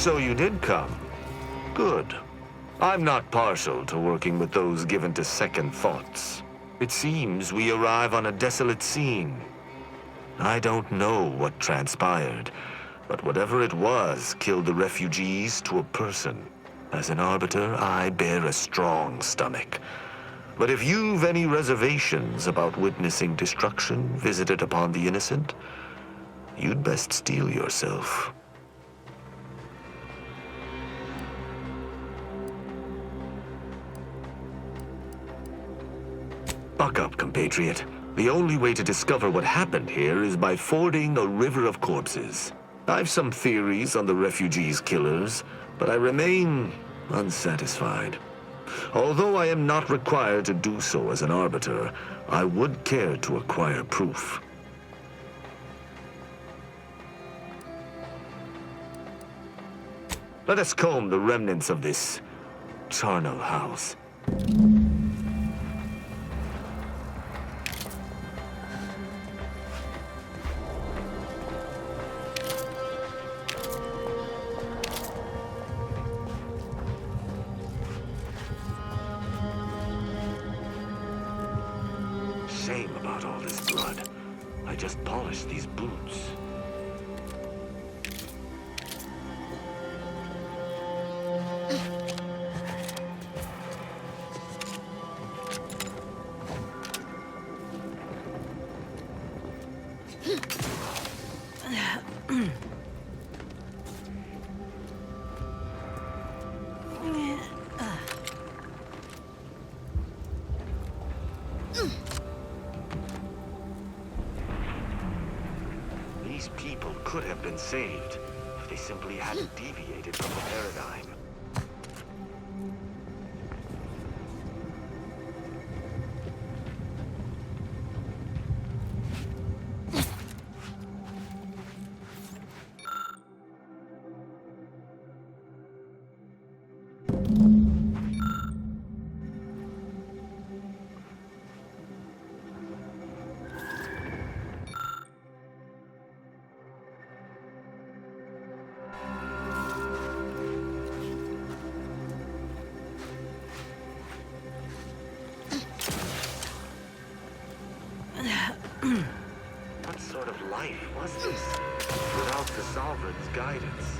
So you did come. Good. I'm not partial to working with those given to second thoughts. It seems we arrive on a desolate scene. I don't know what transpired, but whatever it was killed the refugees to a person. As an Arbiter, I bear a strong stomach. But if you've any reservations about witnessing destruction visited upon the innocent, you'd best steel yourself. Buck up, compatriot. The only way to discover what happened here is by fording a river of corpses. I've some theories on the refugees' killers, but I remain unsatisfied. Although I am not required to do so as an Arbiter, I would care to acquire proof. Let us comb the remnants of this charnel house. Shame about all this blood. I just polished these boots. These people could have been saved if they simply hadn't deviated from the paradigm. What sort of life was this without the Sovereign's guidance?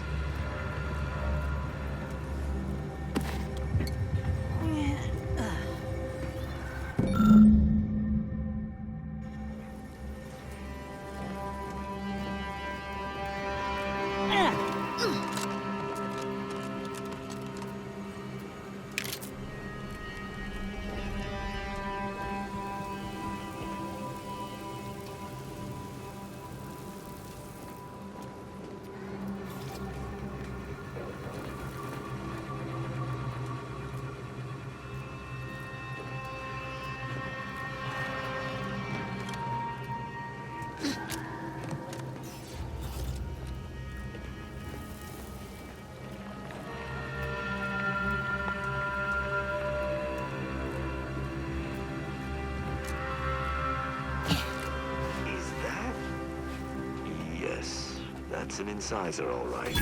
That's an incisor, all right.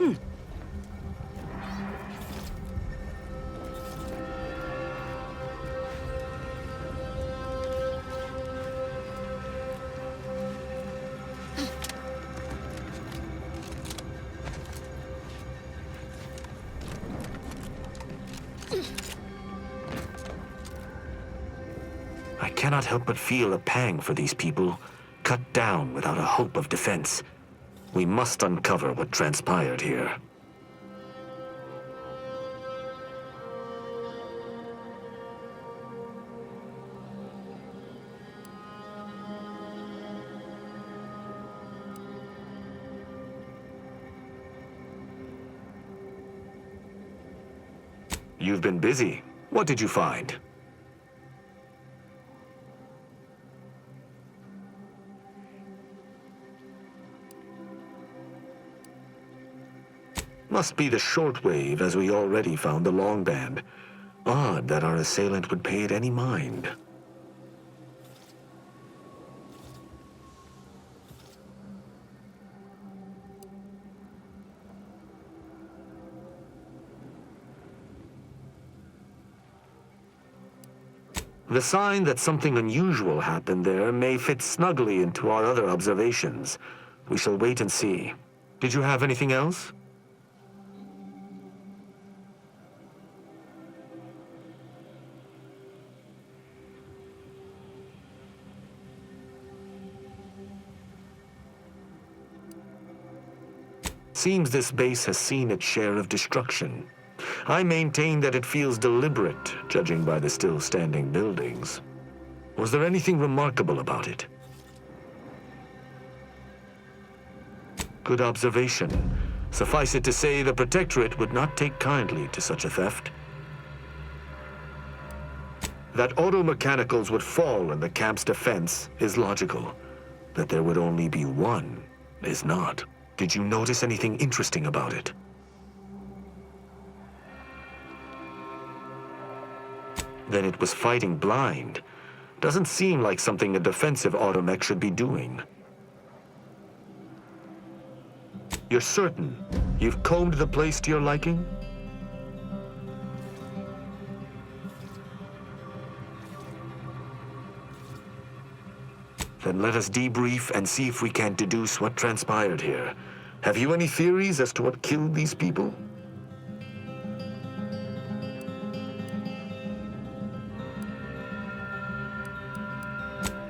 I cannot help but feel a pang for these people, cut down without a hope of defense. We must uncover what transpired here. You've been busy. What did you find? Must be the shortwave, as we already found the long band. Odd that our assailant would pay it any mind. The sign that something unusual happened there may fit snugly into our other observations. We shall wait and see. Did you have anything else? Seems this base has seen its share of destruction. I maintain that it feels deliberate, judging by the still standing buildings. Was there anything remarkable about it? Good observation. Suffice it to say, the Protectorate would not take kindly to such a theft. That auto-mechanicals would fall in the camp's defense is logical. That there would only be one is not. Did you notice anything interesting about it? Then it was fighting blind. Doesn't seem like something a defensive automech should be doing. You're certain you've combed the place to your liking? Then let us debrief and see if we can deduce what transpired here. Have you any theories as to what killed these people?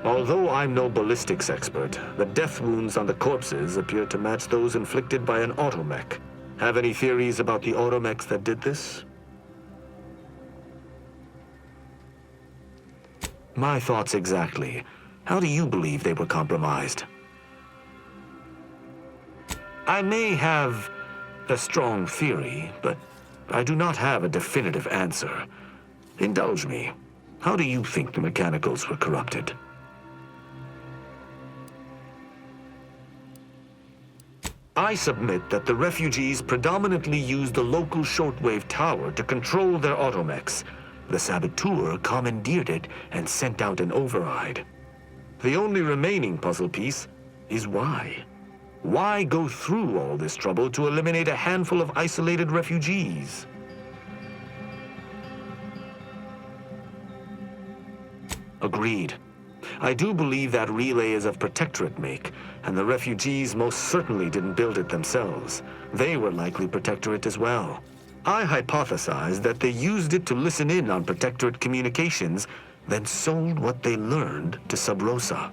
Although I'm no ballistics expert, the death wounds on the corpses appear to match those inflicted by an automech. Have any theories about the automechs that did this? My thoughts exactly. How do you believe they were compromised? I may have a strong theory, but I do not have a definitive answer. Indulge me. How do you think the mechanicals were corrupted? I submit that the refugees predominantly used the local shortwave tower to control their automechs. The saboteur commandeered it and sent out an override. The only remaining puzzle piece is why. Why go through all this trouble to eliminate a handful of isolated refugees? Agreed. I do believe that relay is of Protectorate make, and the refugees most certainly didn't build it themselves. They were likely Protectorate as well. I hypothesize that they used it to listen in on Protectorate communications, then sold what they learned to Sub Rosa.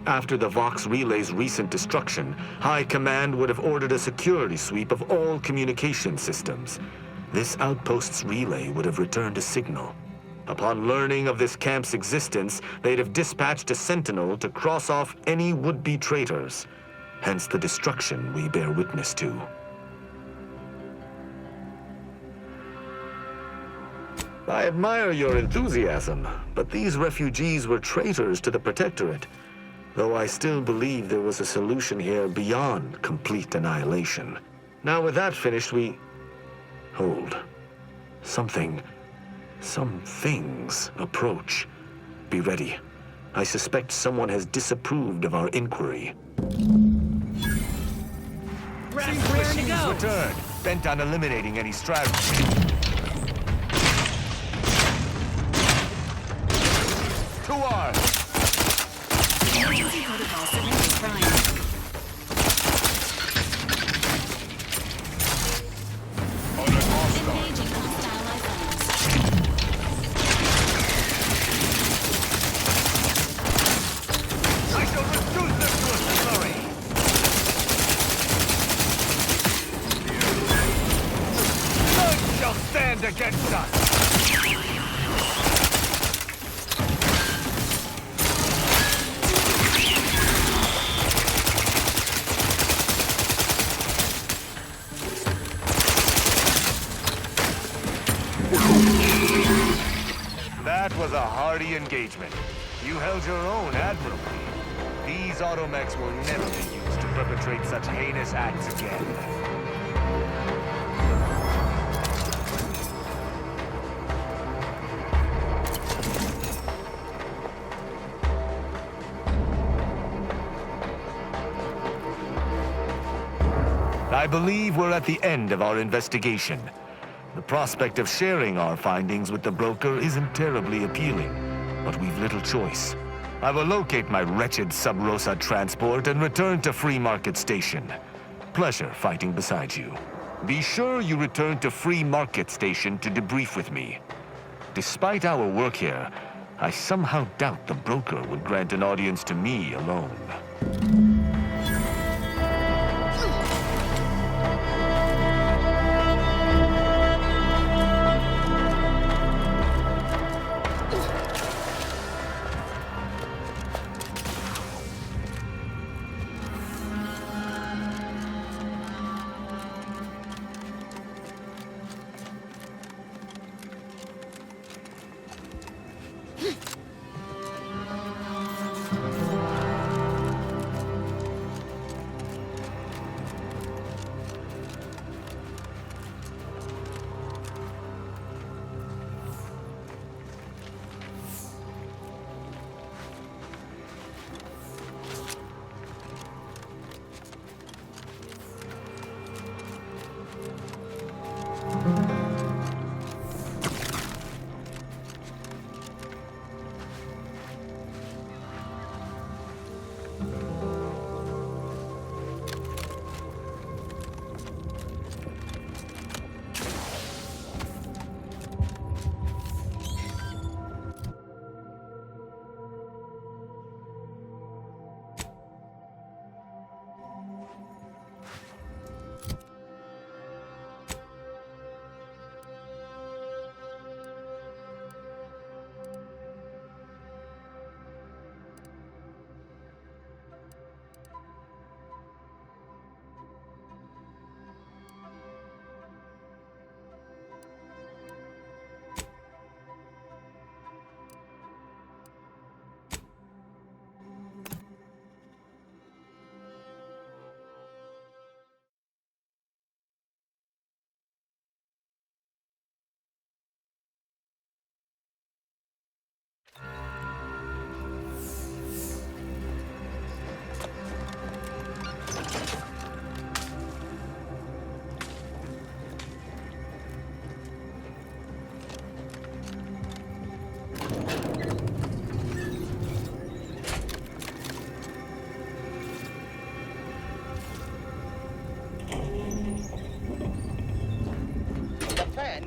After the Vox Relay's recent destruction, High Command would have ordered a security sweep of all communication systems. This outpost's relay would have returned a signal. Upon learning of this camp's existence, they'd have dispatched a sentinel to cross off any would-be traitors. Hence the destruction we bear witness to. I admire your enthusiasm, but these refugees were traitors to the Protectorate, though I still believe there was a solution here beyond complete annihilation. Now with that finished, Hold. Some things approach. Be ready. I suspect someone has disapproved of our inquiry. Where to go? Return, bent on eliminating any stragglers. To arms! Emergency protocol surrender prime. Engaging hostile lifelines. I shall reduce them to a slurry! None shall stand against us! That was a hardy engagement. You held your own admirably. These automechs will never be used to perpetrate such heinous acts again. I believe we're at the end of our investigation. The prospect of sharing our findings with the broker isn't terribly appealing, but we've little choice. I will locate my wretched Sub Rosa transport and return to Free Market Station. Pleasure fighting beside you. Be sure you return to Free Market Station to debrief with me. Despite our work here, I somehow doubt the broker would grant an audience to me alone.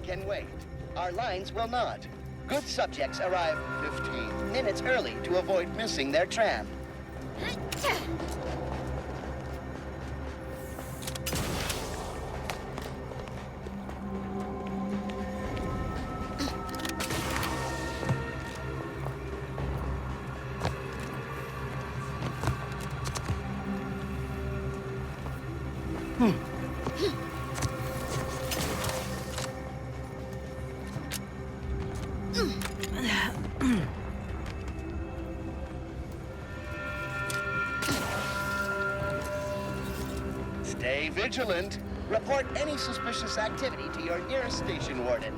Can wait. Our lines will not. Good subjects arrive 15 minutes early to avoid missing their tram. Stay vigilant. Report any suspicious activity to your nearest station warden.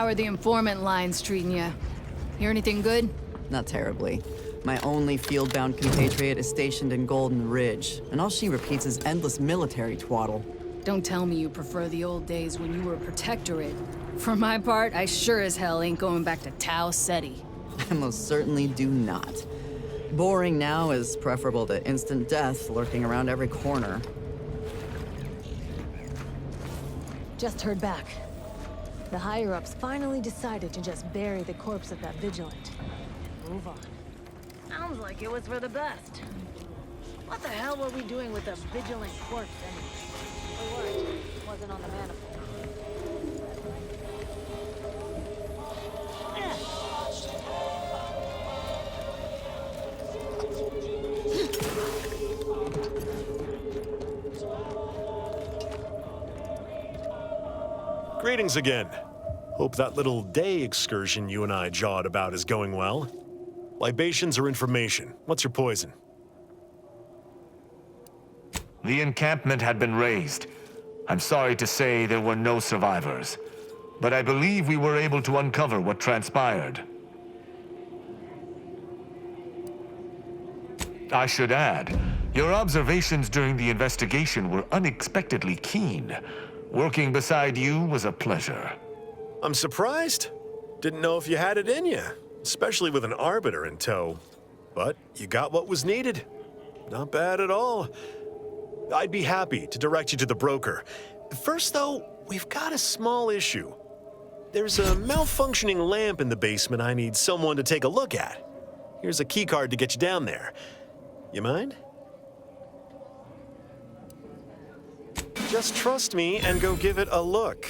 are the informant lines treating you? Hear anything good? Not terribly. My only field-bound compatriot is stationed in Golden Ridge, and all she repeats is endless military twaddle. Don't tell me you prefer the old days when you were a protectorate. For my part, I sure as hell ain't going back to Tau Ceti. I most certainly do not. Boring now is preferable to instant death lurking around every corner. Just heard back. The higher-ups finally decided to just bury the corpse of that vigilant. Move on. Sounds like it was for the best. What the hell were we doing with a vigilant corpse anyway? Or what? Wasn't on the manifold. Greetings again. Hope that little day excursion you and I jawed about is going well. Libations or information? What's your poison? The encampment had been razed. I'm sorry to say there were no survivors, but I believe we were able to uncover what transpired. I should add, your observations during the investigation were unexpectedly keen. Working beside you was a pleasure. I'm surprised. Didn't know if you had it in you, especially with an Arbiter in tow. But you got what was needed. Not bad at all. I'd be happy to direct you to the broker. First, though, we've got a small issue. There's a malfunctioning lamp in the basement I need someone to take a look at. Here's a keycard to get you down there. You mind? Just trust me and go give it a look.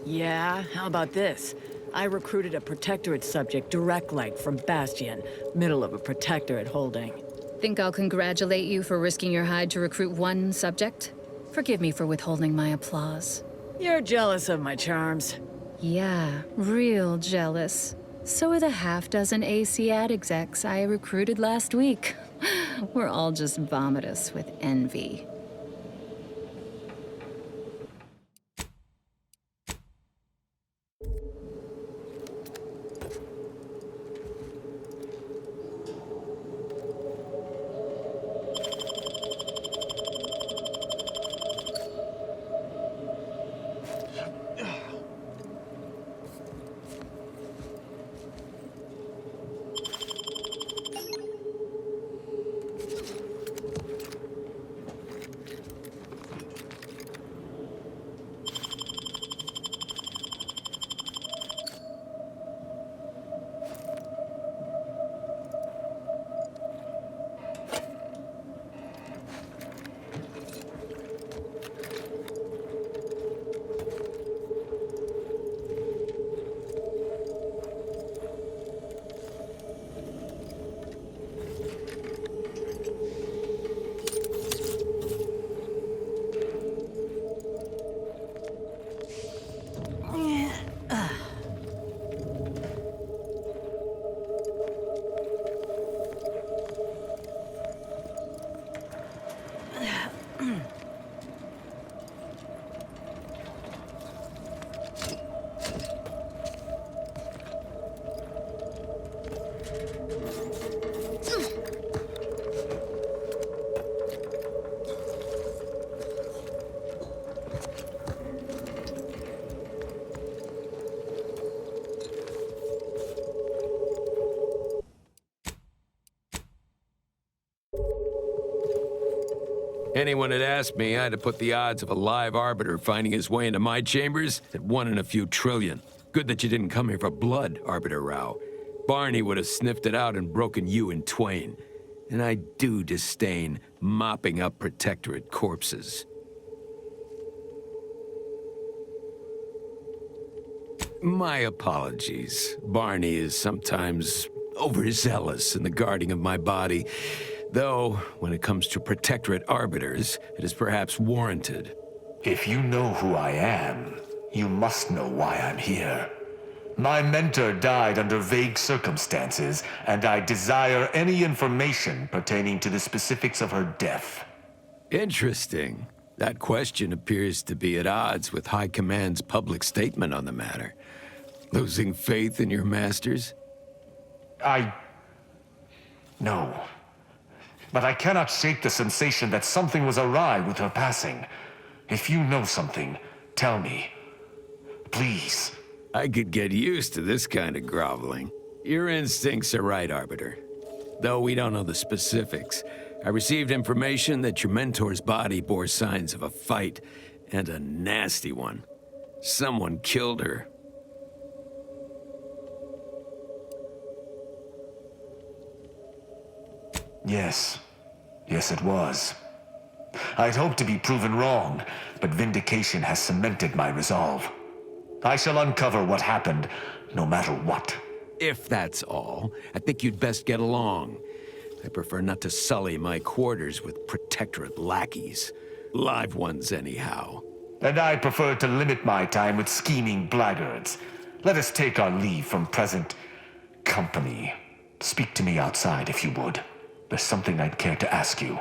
Yeah, how about this? I recruited a Protectorate subject direct light from Bastion, middle of a Protectorate holding. Think I'll congratulate you for risking your hide to recruit one subject? Forgive me for withholding my applause. You're jealous of my charms. Yeah, real jealous. So are the half-dozen AC-ad execs I recruited last week. We're all just vomitous with envy. Anyone had asked me, I'd have put the odds of a live Arbiter finding his way into my chambers at 1 in a few trillion. Good that you didn't come here for blood, Arbiter Rao. Barney would have sniffed it out and broken you in twain. And I do disdain mopping up Protectorate corpses. My apologies. Barney is sometimes overzealous in the guarding of my body, though when it comes to Protectorate Arbiters, it is perhaps warranted. If you know who I am, you must know why I'm here. My mentor died under vague circumstances, and I desire any information pertaining to the specifics of her death. Interesting. That question appears to be at odds with High Command's public statement on the matter. Losing faith in your masters? No. But I cannot shake the sensation that something was awry with her passing. If you know something, tell me. Please. I could get used to this kind of groveling. Your instincts are right, Arbiter. Though we don't know the specifics, I received information that your mentor's body bore signs of a fight, and a nasty one. Someone killed her. Yes. Yes, it was. I'd hoped to be proven wrong, but vindication has cemented my resolve. I shall uncover what happened, no matter what. If that's all, I think you'd best get along. I prefer not to sully my quarters with Protectorate lackeys. Live ones, anyhow. And I prefer to limit my time with scheming blackguards. Let us take our leave from present company. Speak to me outside, if you would. There's something I'd care to ask you.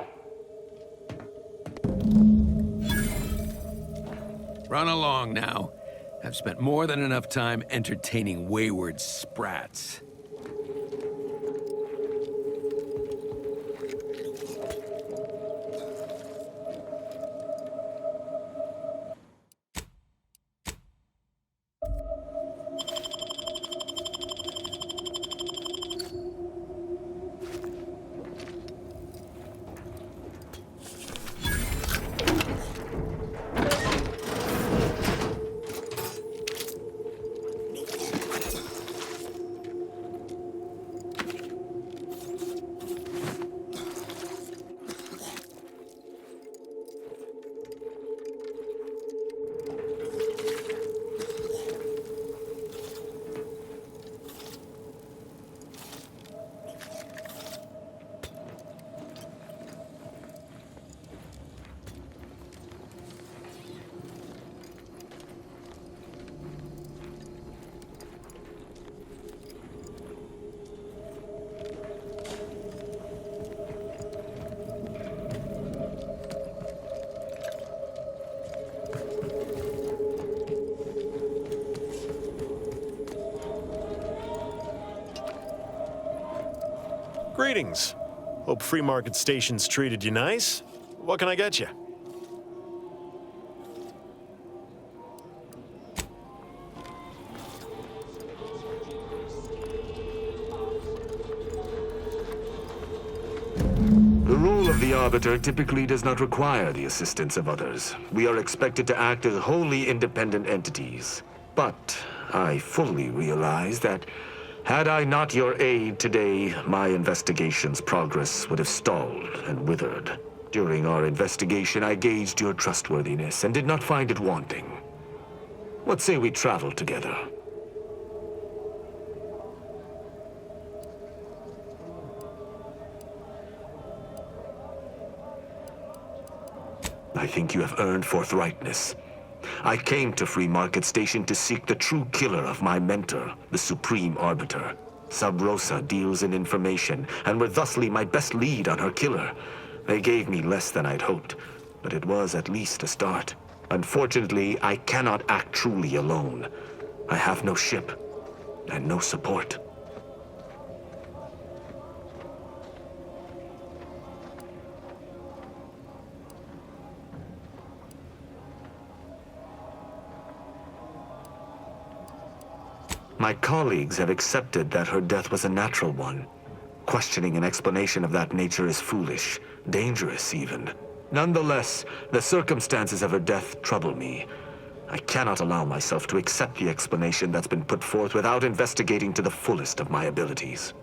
Run along now. I've spent more than enough time entertaining wayward sprats. Greetings. Hope Free Market Station's treated you nice. What can I get you? The role of the Arbiter typically does not require the assistance of others. We are expected to act as wholly independent entities. But I fully realize that had I not your aid today, my investigation's progress would have stalled and withered. During our investigation, I gauged your trustworthiness and did not find it wanting. What say we travel together? I think you have earned forthrightness. I came to Free Market Station to seek the true killer of my mentor, the Supreme Arbiter. Sub Rosa deals in information, and were thusly my best lead on her killer. They gave me less than I'd hoped, but it was at least a start. Unfortunately, I cannot act truly alone. I have no ship, and no support. My colleagues have accepted that her death was a natural one. Questioning an explanation of that nature is foolish, dangerous even. Nonetheless, the circumstances of her death trouble me. I cannot allow myself to accept the explanation that's been put forth without investigating to the fullest of my abilities.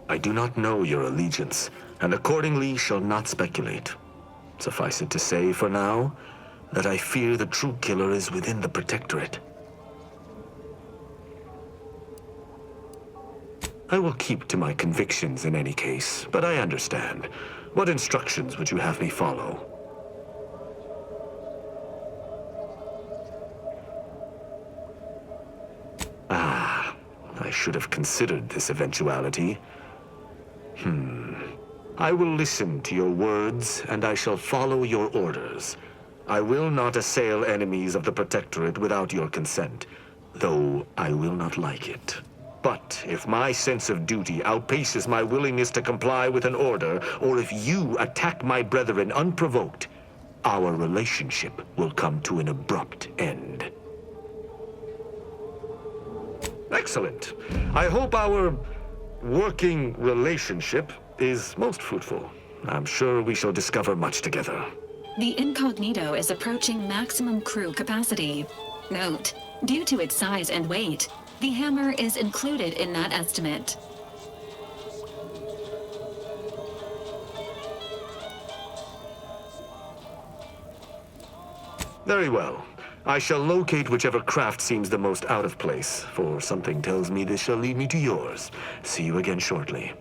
I do not know your allegiance, and accordingly shall not speculate. Suffice it to say, for now, that I fear the true killer is within the Protectorate. I will keep to my convictions in any case, but I understand. What instructions would you have me follow? Ah, I should have considered this eventuality. I will listen to your words, and I shall follow your orders. I will not assail enemies of the Protectorate without your consent, though I will not like it. But if my sense of duty outpaces my willingness to comply with an order, or if you attack my brethren unprovoked, our relationship will come to an abrupt end. Excellent. I hope our working relationship is most fruitful. I'm sure we shall discover much together. The Incognito is approaching maximum crew capacity. Note, due to its size and weight, the hammer is included in that estimate. Very well. I shall locate whichever craft seems the most out of place, for something tells me this shall lead me to yours. See you again shortly.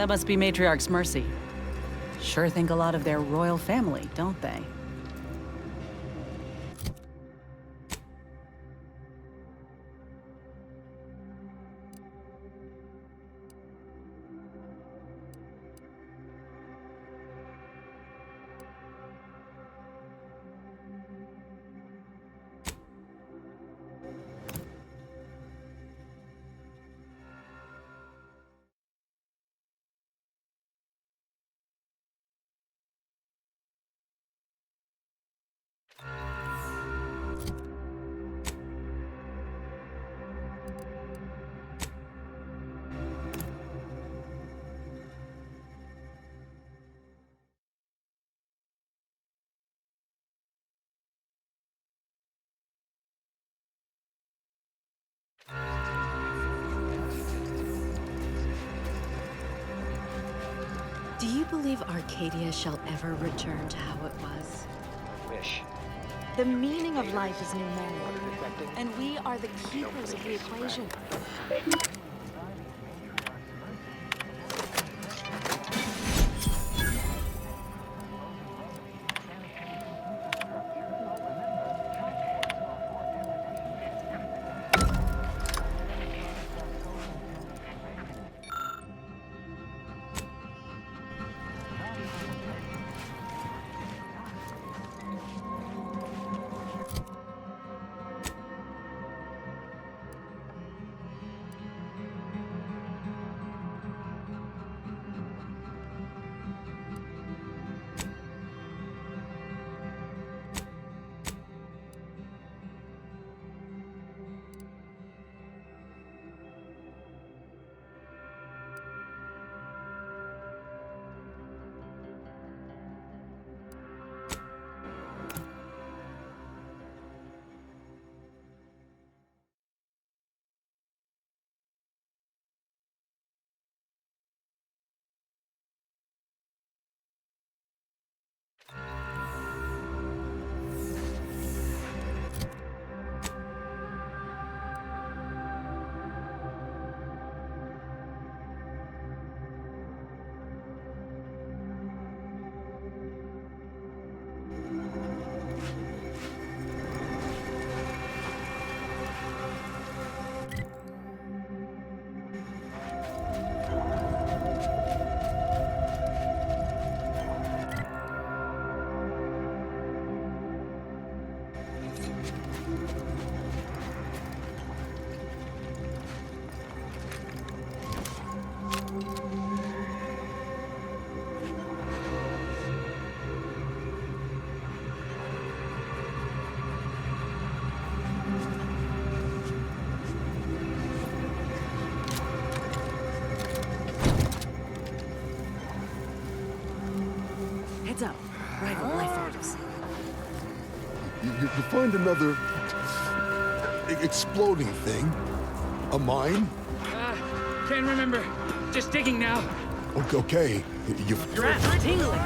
That must be Matriarch's Mercy. Sure think a lot of their royal family, don't they? Do you believe Arcadia shall ever return to how it was? Wish. The meaning of life is numeric, and we are the keepers of the equation. Heads up. Rival life forms. You find another exploding thing? A mine? Can't remember. Just digging now. Okay. Your ass tingling.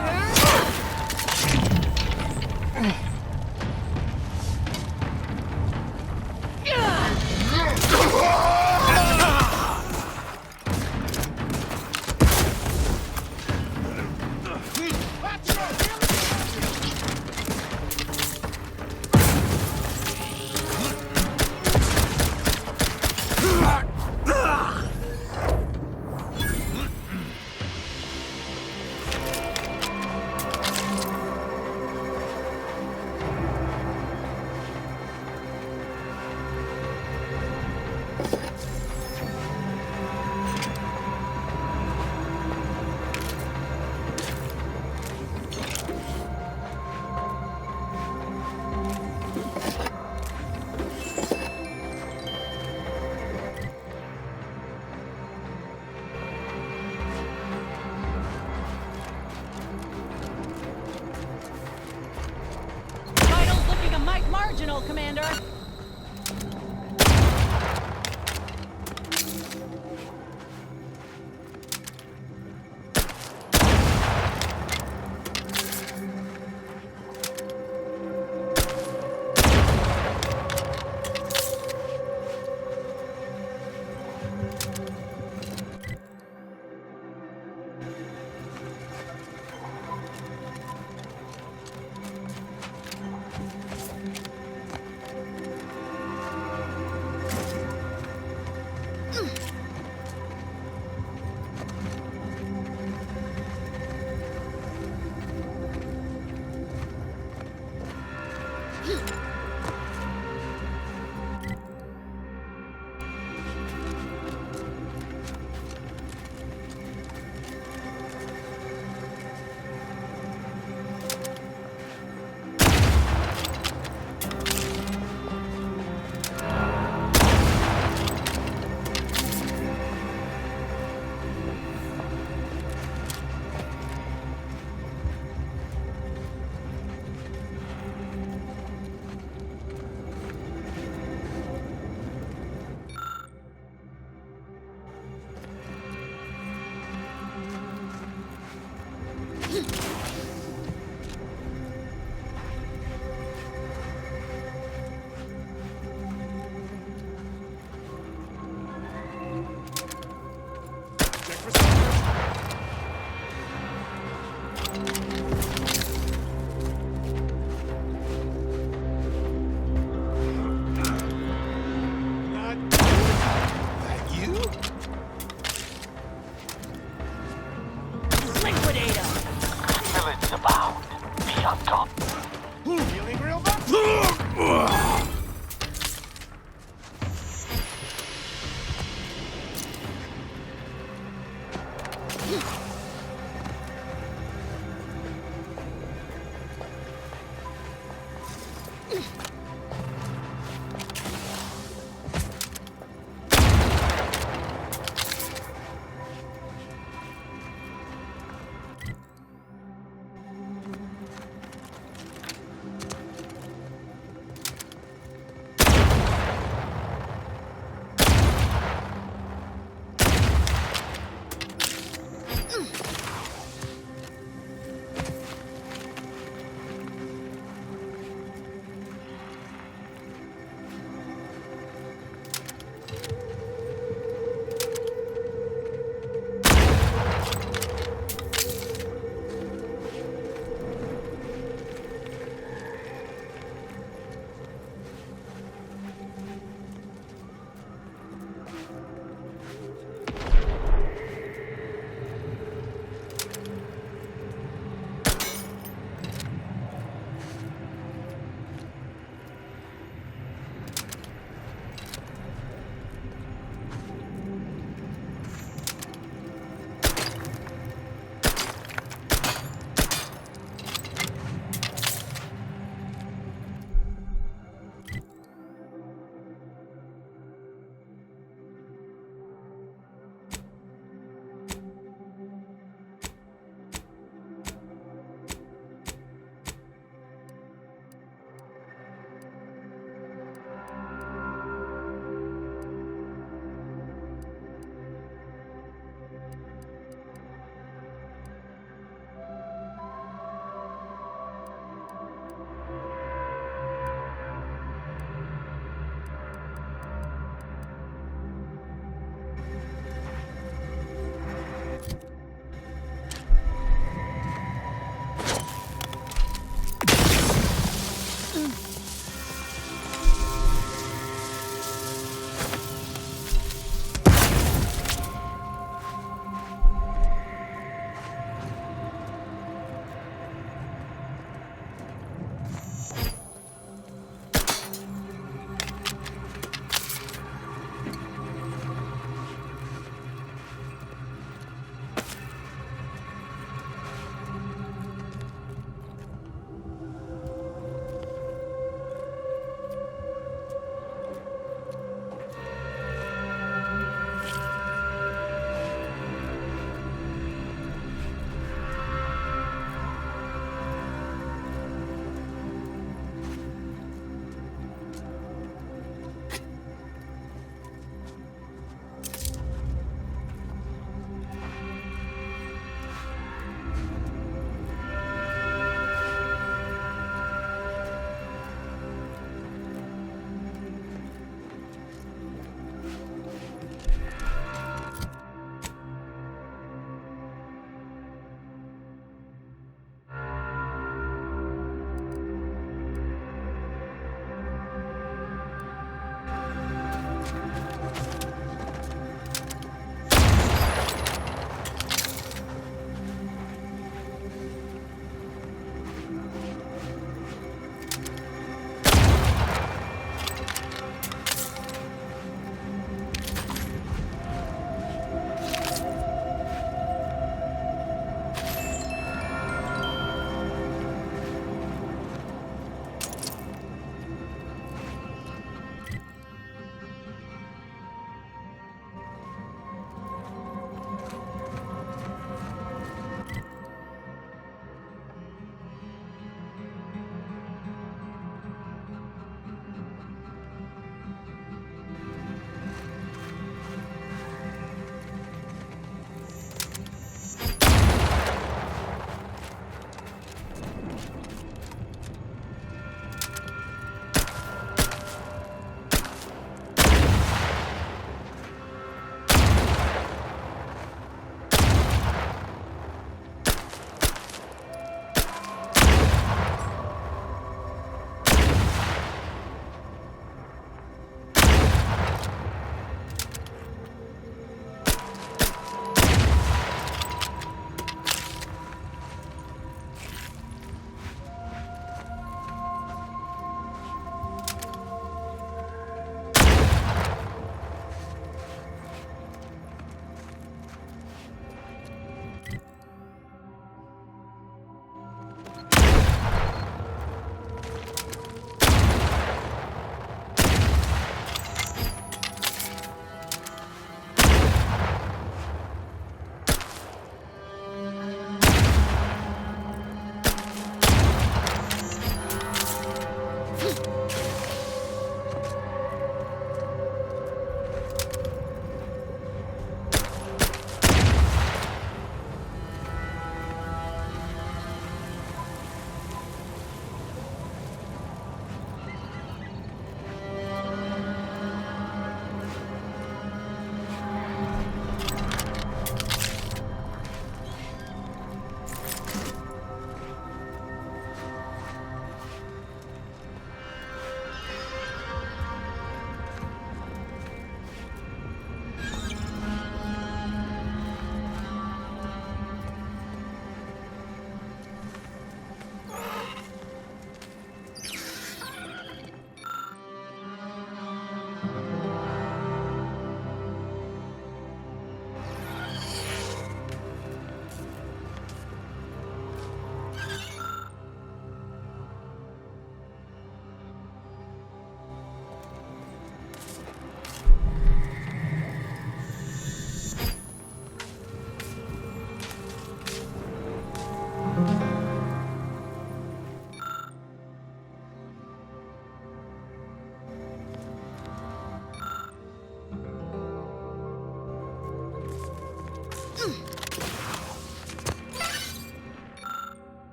Vitals looking a mite marginal, Commander.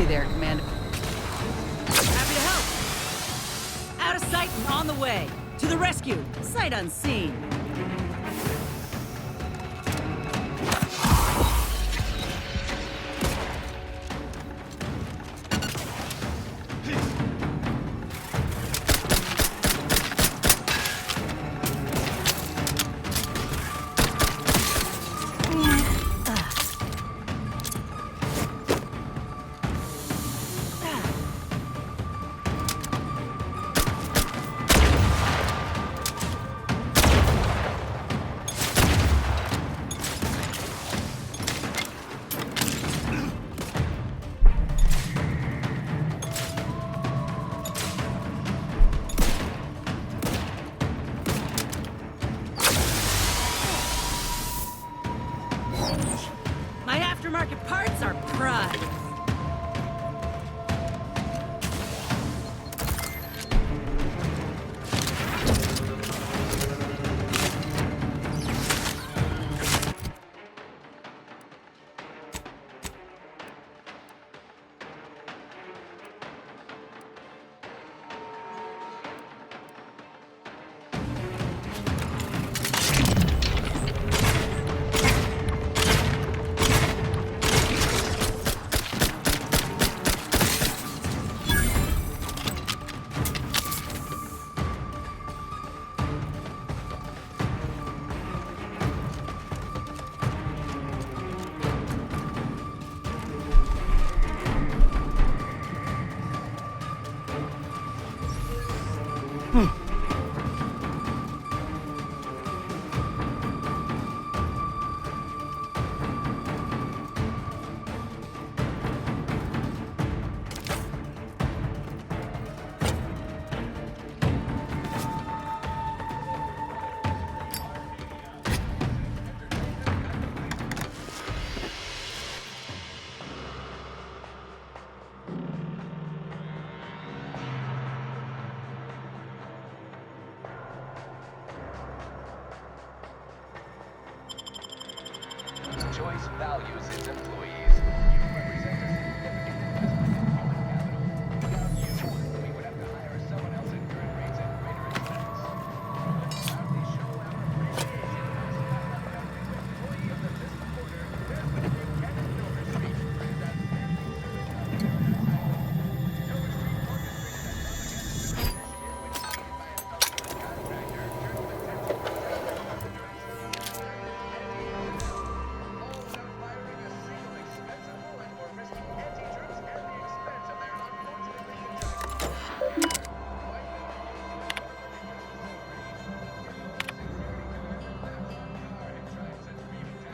Easy there, Commander. Happy to help. Out of sight and on the way. To the rescue. Sight unseen. My aftermarket parts are pride. Choice values its employees. You represent a significant investment in human capital. Without you, we would have to hire someone else at current rates at greater expense. Let's proudly show our appreciation by employee of the Distant Border, Desmond Buchanan Dover Street, for his outstanding service. Dover Street orchestrated a propaganda initiative which funded by a government contractor drew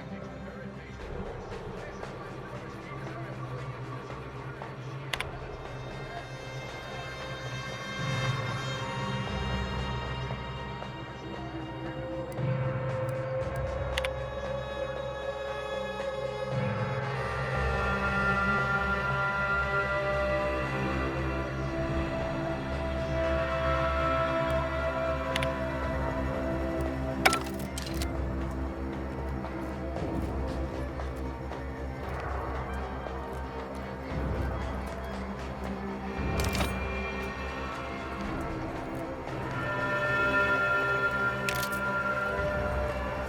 attention to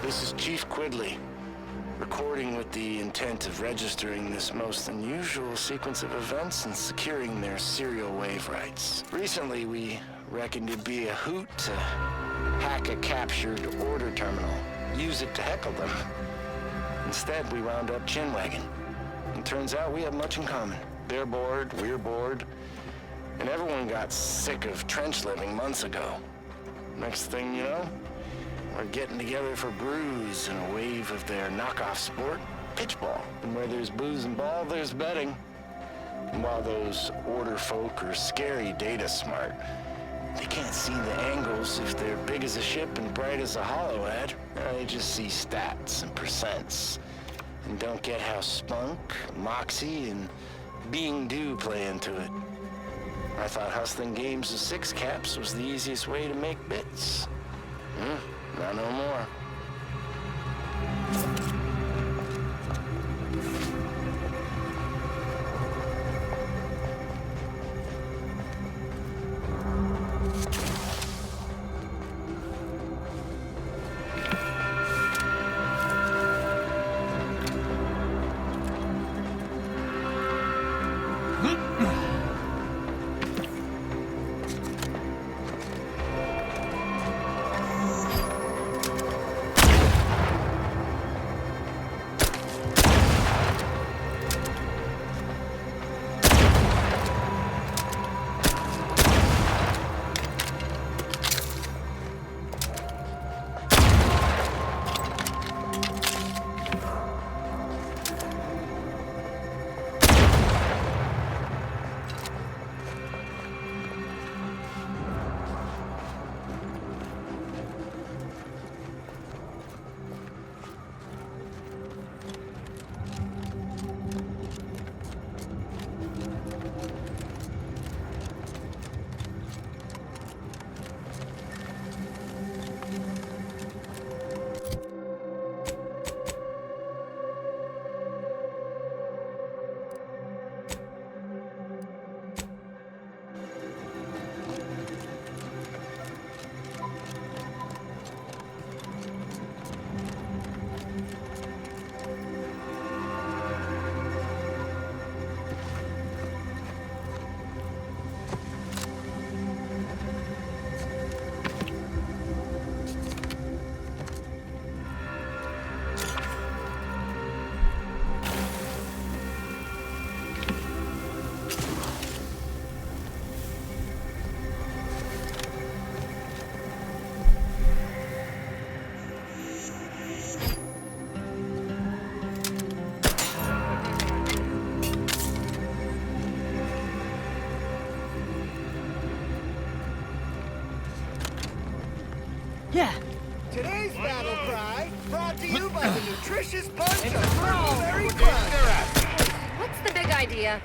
This is Chief Quidley, recording with the intent of registering this most unusual sequence of events and securing their serial wave rights. Recently, we reckoned it'd be a hoot to hack a captured order terminal, use it to heckle them. Instead, we wound up chinwagging. And turns out we have much in common. They're bored, we're bored, and everyone got sick of trench living months ago. Next thing you know, we're getting together for brews and a wave of their knockoff sport, pitchball. And where there's booze and ball, there's betting. And while those order folk are scary data smart, they can't see the angles if they're big as a ship and bright as a hollow ad. They just see stats and percents and don't get how spunk, moxie, and being due play into it. I thought hustling games of six caps was the easiest way to make bits. Not no more. Yeah. Today's battle cry brought to you by the nutritious bunch of Berry Crunch. What's the big idea?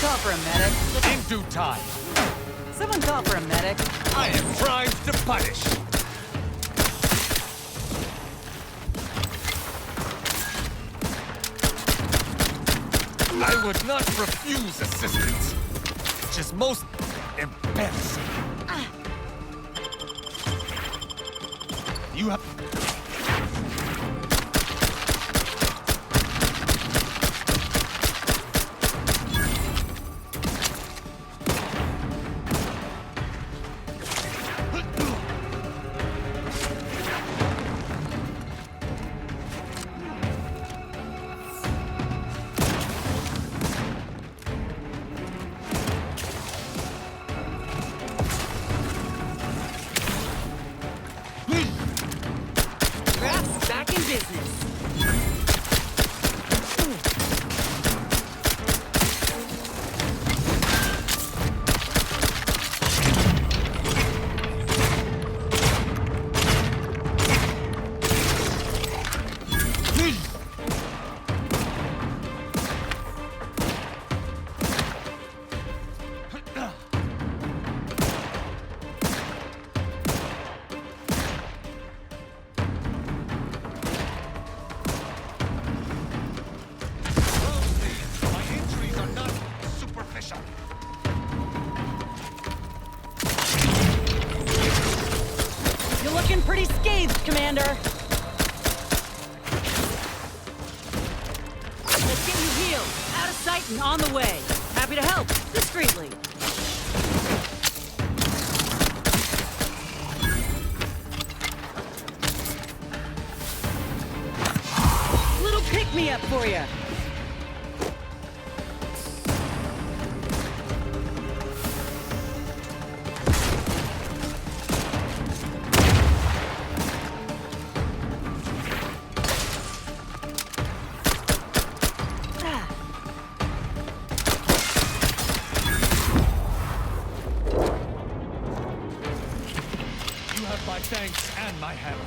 call for a medic? In due time. Someone call for a medic. I have crimes to punish. I would not refuse assistance. It's just most embarrassing. You have... looking pretty scathed, Commander. Let's get you healed. Out of sight and on the way. Happy to help, discreetly. Little pick-me-up for you. My thanks and my hammer.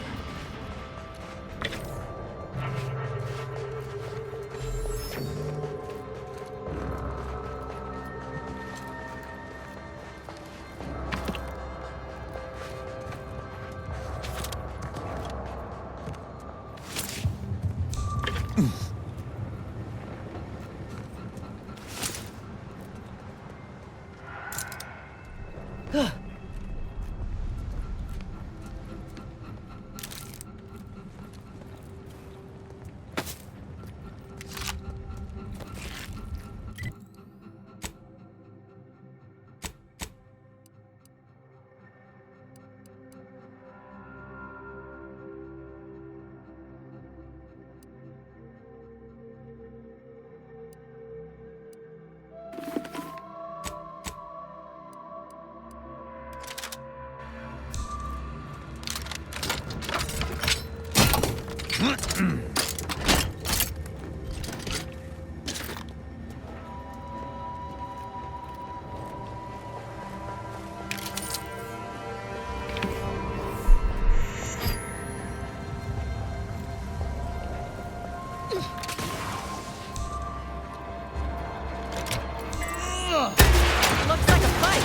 Looks like a fight.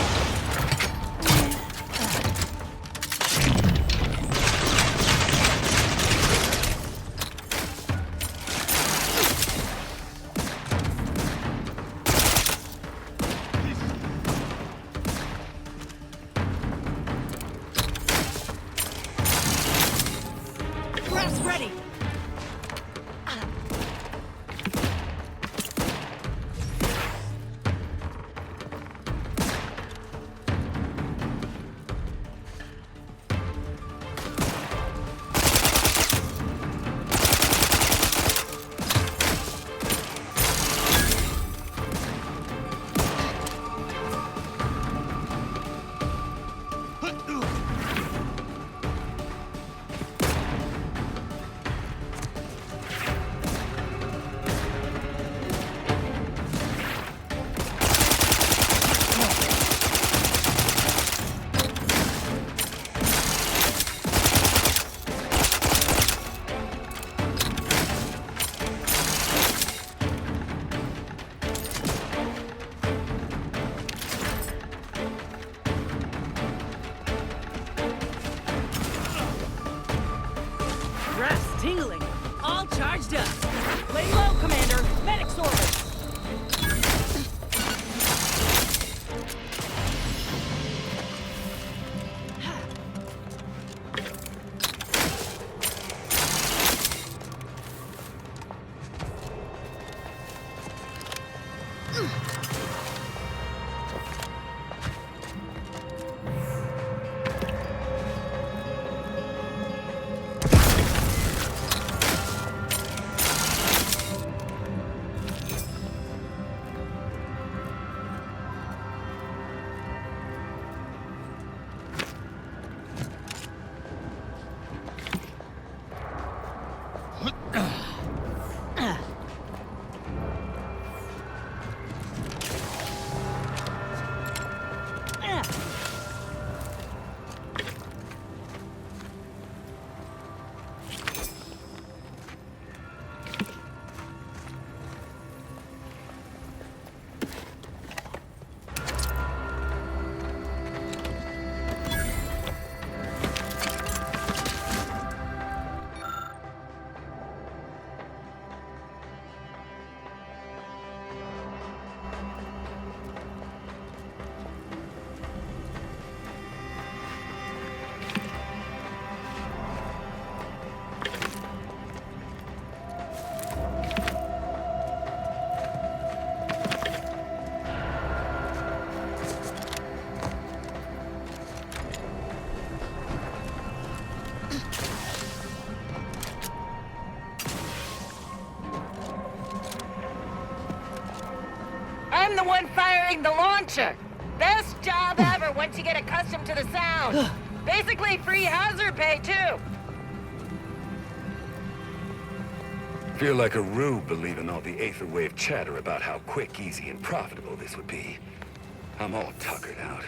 Ref's ready. Ref's tingling. All charged up. Lay low, Commander. Medic's orders. the one firing the launcher. Best job ever once you get accustomed to the sound. Basically free hazard pay, too. Feel like a rube believing all the Aetherwave chatter about how quick, easy, and profitable this would be. I'm all tuckered out.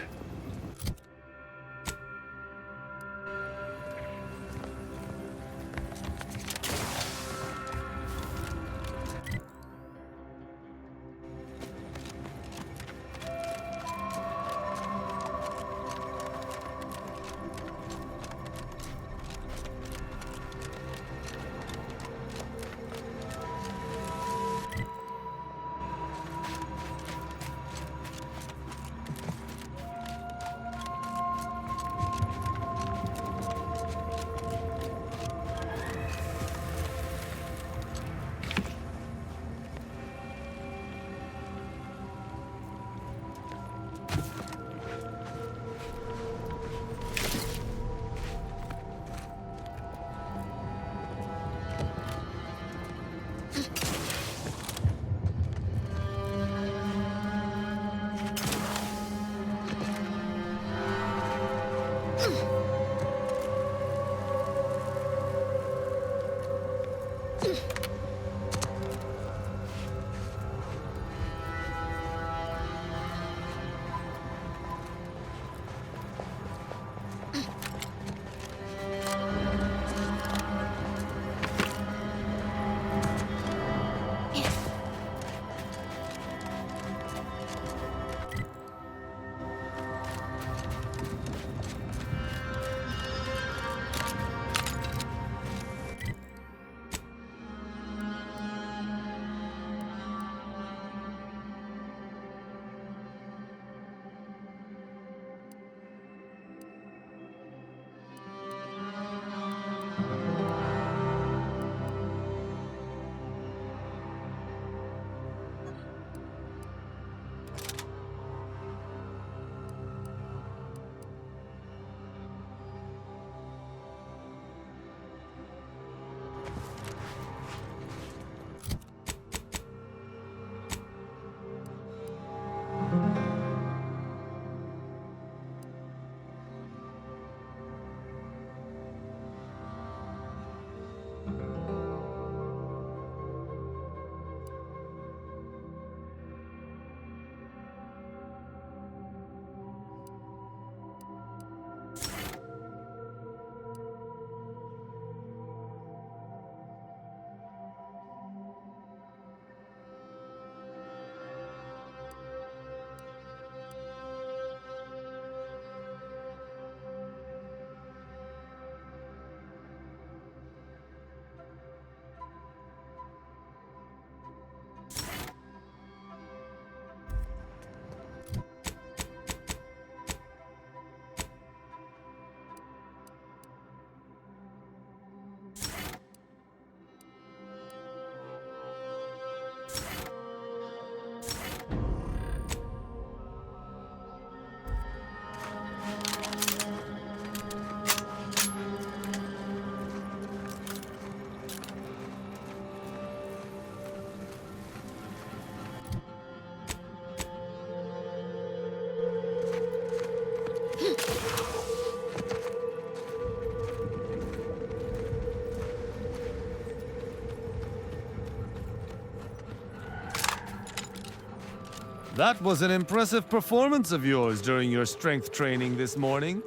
That was an impressive performance of yours during your strength training this morning.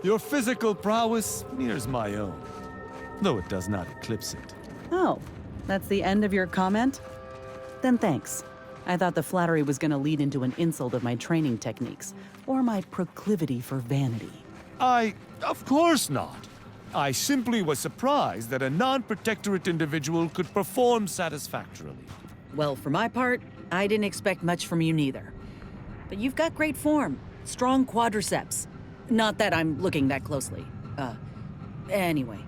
Your physical prowess mirrors my own, though it does not eclipse it. Oh, that's the end of your comment? Then thanks. I thought the flattery was gonna lead into an insult of my training techniques, or my proclivity for vanity. Of course not. I simply was surprised that a non-protectorate individual could perform satisfactorily. Well, for my part, I didn't expect much from you neither. But you've got great form, strong quadriceps. Not that I'm looking that closely. Anyway.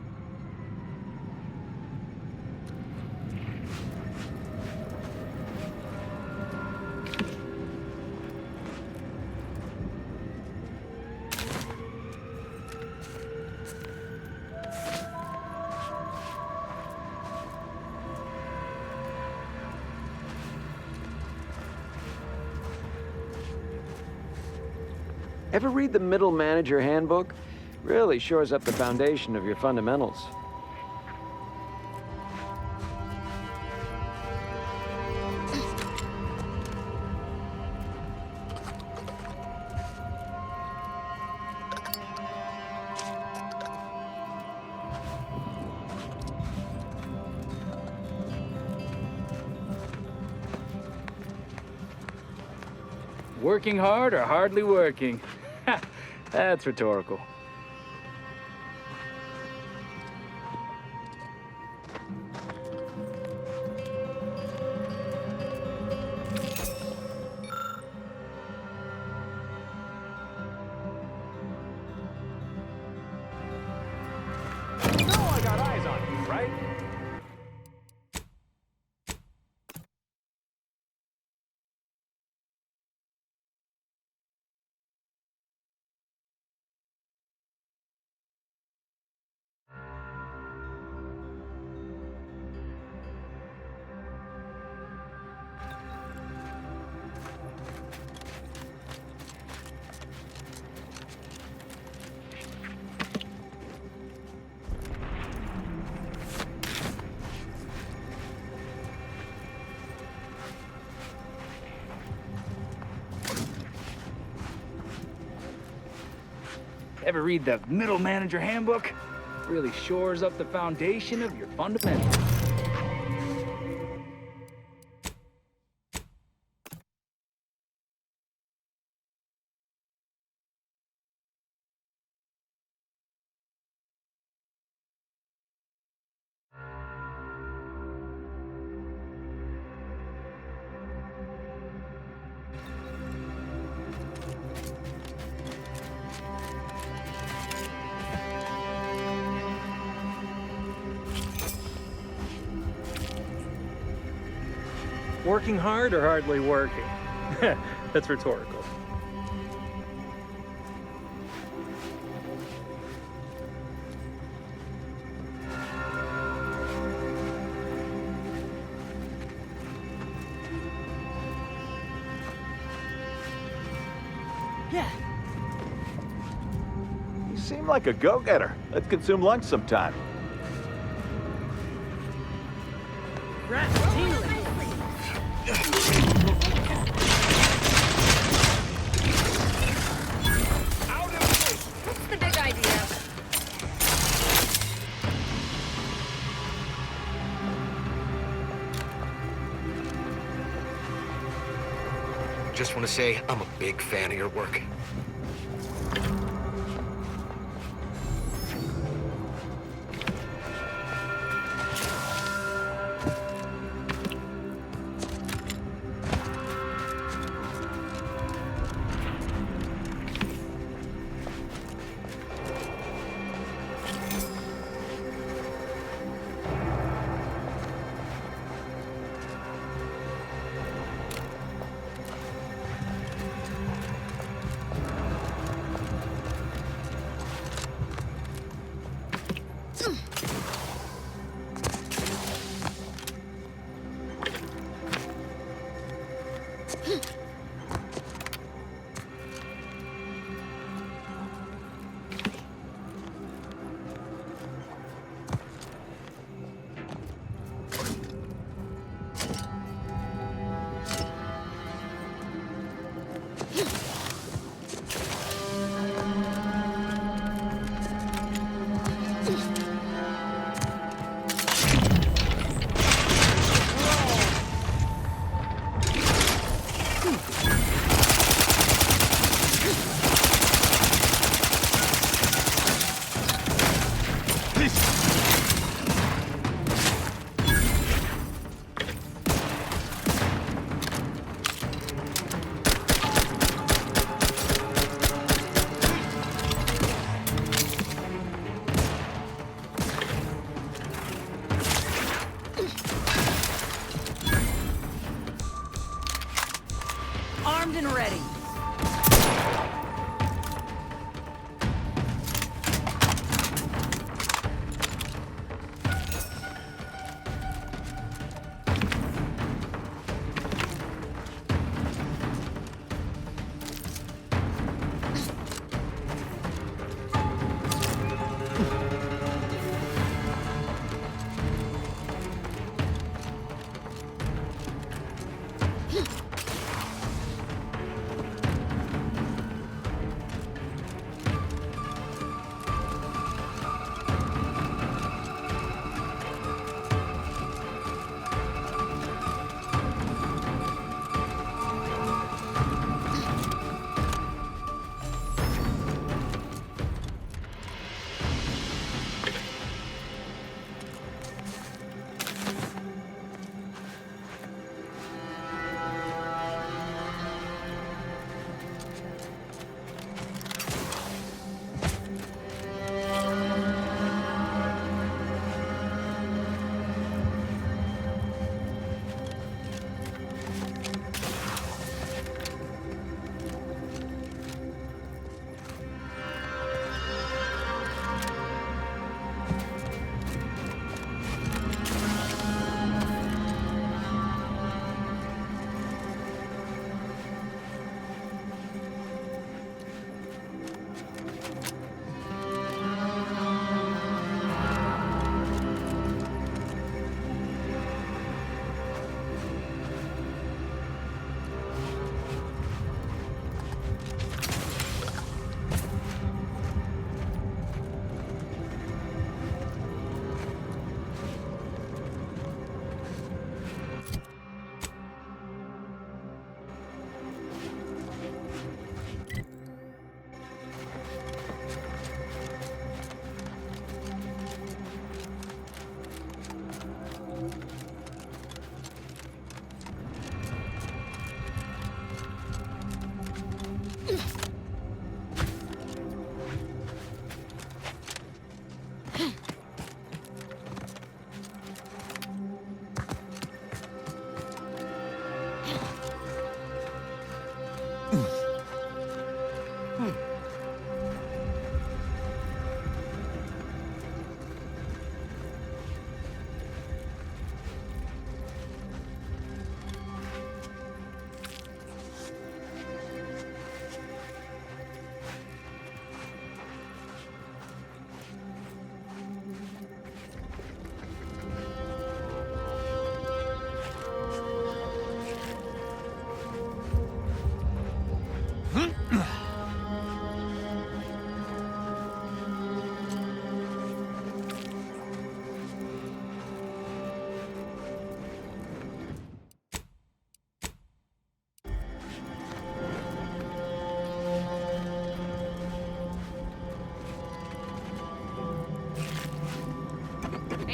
Ever read the Middle Manager Handbook? Really shores up the foundation of your fundamentals. Working hard or hardly working? That's rhetorical. I got eyes on you, right? Ever read the Middle Manager Handbook? Really shores up the foundation of your fundamentals. Working hard or hardly working? That's rhetorical. Yeah. You seem like a go-getter. Let's consume lunch sometime. What's the big idea? Just want to say, I'm a big fan of your work.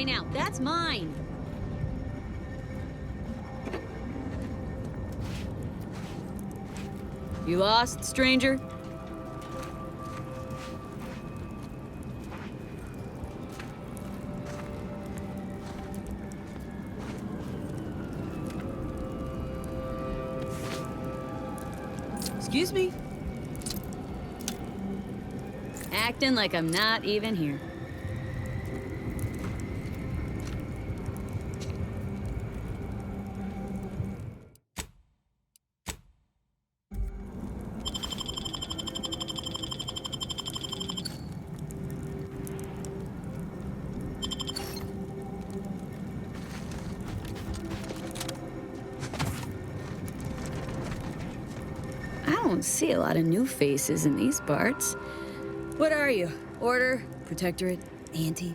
Hey now, that's mine! You lost, stranger? Excuse me? Acting like I'm not even here. I don't see a lot of new faces in these parts. What are you? Order? Protectorate? Anti?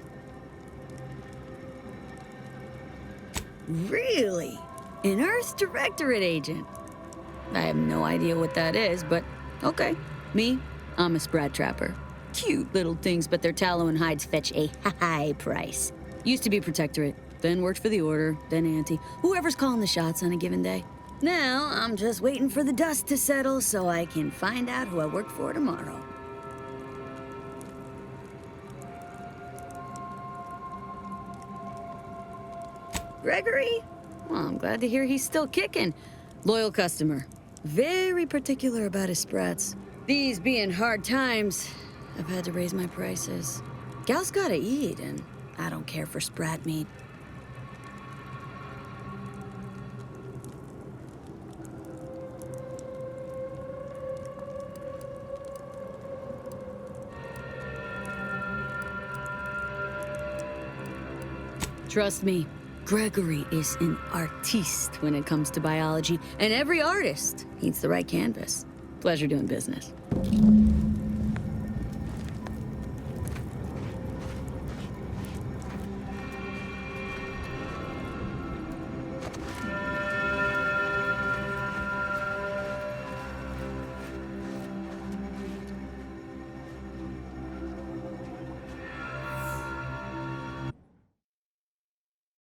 Really? An Earth Directorate agent? I have no idea what that is, but okay. Me? I'm a Sprat Trapper. Cute little things, but their tallow and hides fetch a high price. Used to be Protectorate, then worked for the Order, then Anti. Whoever's calling the shots on a given day. Now, I'm just waiting for the dust to settle so I can find out who I work for tomorrow. Gregory? Well, I'm glad to hear he's still kicking. Loyal customer. Very particular about his sprats. These being hard times, I've had to raise my prices. Gal's gotta eat, and I don't care for sprat meat. Trust me, Gregory is an artiste when it comes to biology, and every artist needs the right canvas. Pleasure doing business.